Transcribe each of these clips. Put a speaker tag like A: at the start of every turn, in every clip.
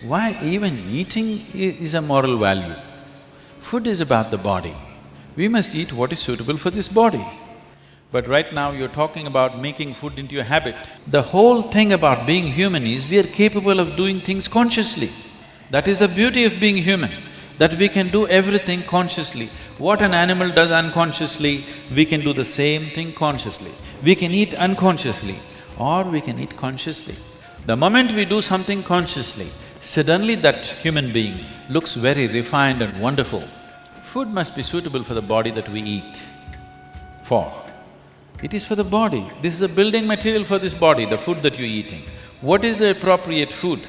A: Why even eating is a moral value? Food is about the body. We must eat what is suitable for this body. But right now you're talking about making food into a habit. The whole thing about being human is we are capable of doing things consciously. That is the beauty of being human, that we can do everything consciously. What an animal does unconsciously, we can do the same thing consciously. We can eat unconsciously or we can eat consciously. The moment we do something consciously, suddenly that human being looks very refined and wonderful. Food must be suitable for the body that we eat for. It is for the body. This is a building material for this body, the food that you're eating. What is the appropriate food?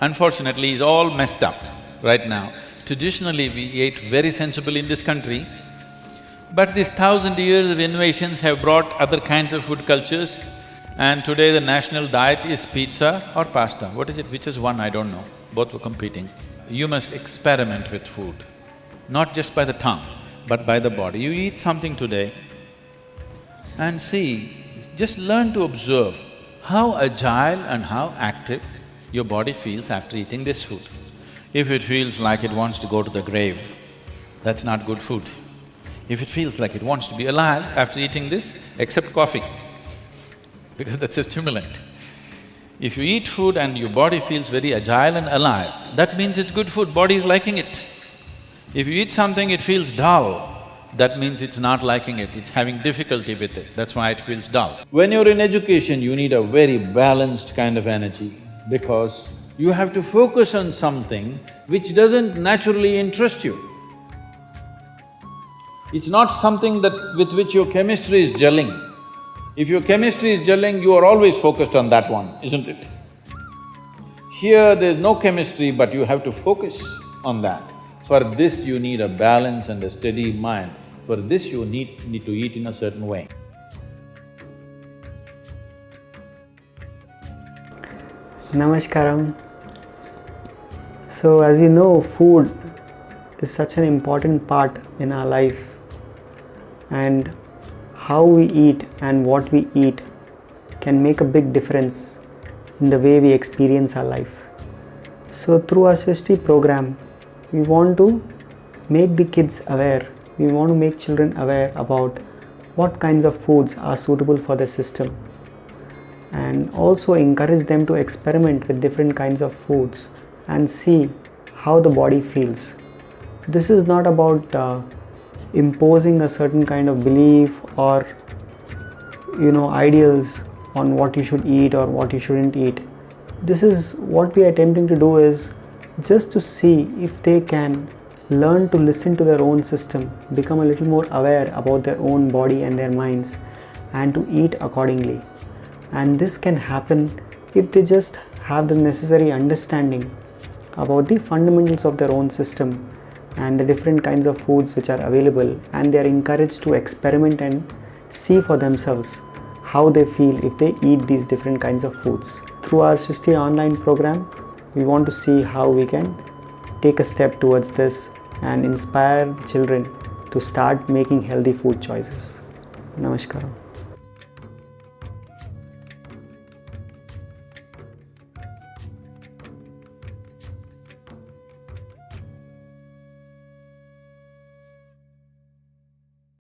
A: Unfortunately, it's all messed up right now. Traditionally, we ate very sensibly in this country, but these 1,000 years of innovations have brought other kinds of food cultures, and today the national diet is pizza or pasta. What is it? Which is one? I don't know. Both were competing. You must experiment with food, not just by the tongue, but by the body. You eat something today and see, just learn to observe how agile and how active your body feels after eating this food. If it feels like it wants to go to the grave, that's not good food. If it feels like it wants to be alive after eating this, except coffee, because that's a stimulant. If you eat food and your body feels very agile and alive, that means it's good food, body is liking it. If you eat something, it feels dull, that means it's not liking it, it's having difficulty with it, that's why it feels dull. When you're in education, you need a very balanced kind of energy because you have to focus on something which doesn't naturally interest you. It's not something with which your chemistry is gelling. If your chemistry is gelling, you are always focused on that one, isn't it? Here there's no chemistry, but you have to focus on that. For this you need a balance and a steady mind. For this you need to eat in a certain way.
B: Namaskaram. So as you know, food is such an important part in our life, and how we eat and what we eat can make a big difference in the way we experience our life. So through our Srishti program, we want to make the kids aware, we want to make children aware about what kinds of foods are suitable for the system, and also encourage them to experiment with different kinds of foods and see how the body feels. This is not about imposing a certain kind of belief or ideals on what you should eat or what you shouldn't eat. This is what we are attempting to do, is just to see if they can learn to listen to their own system, become a little more aware about their own body and their minds, and to eat accordingly. And this can happen if they just have the necessary understanding about the fundamentals of their own system and the different kinds of foods which are available, and they are encouraged to experiment and see for themselves how they feel if they eat these different kinds of foods. Through our Srishti Online program, we want to see how we can take a step towards this and inspire children to start making healthy food choices. Namaskaram.